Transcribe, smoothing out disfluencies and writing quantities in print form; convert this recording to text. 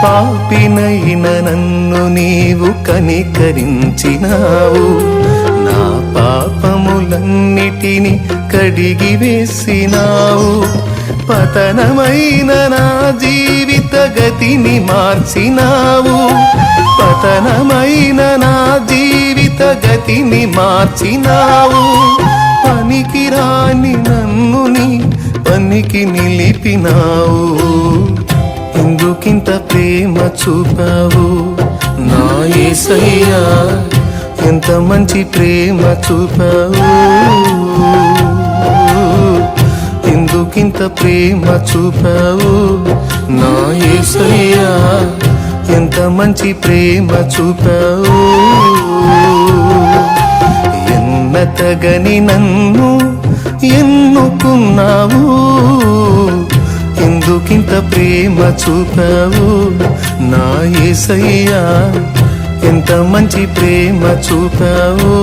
పాపినైన నన్ను నీవు కనికరించినావు, నా పాపములన్నిటిని కడిగి వేసినావు. పతనమైన నా జీవిత గతిని మార్చినావు, పతనమైన నా జీవిత గతిని మార్చినావు. పనికిరాని నన్ను నీ పనికి నిలిపినావు. ఎందుకింత ప్రేమ చూపావు నా యేసయ్యా, ఎంత మంచి ప్రేమ చూపావు. ఎందుకింత ప్రేమ చూపావు నా యేసయ్యా, ఎంత మంచి ప్రేమ చూపావు. ఎన్నతగని నన్ను ఎన్నుకున్నావు, ఎందుకింత ప్రేమ చూపావు నా యేసయ్యా, ఎంత మంచి ప్రేమ చూపావు.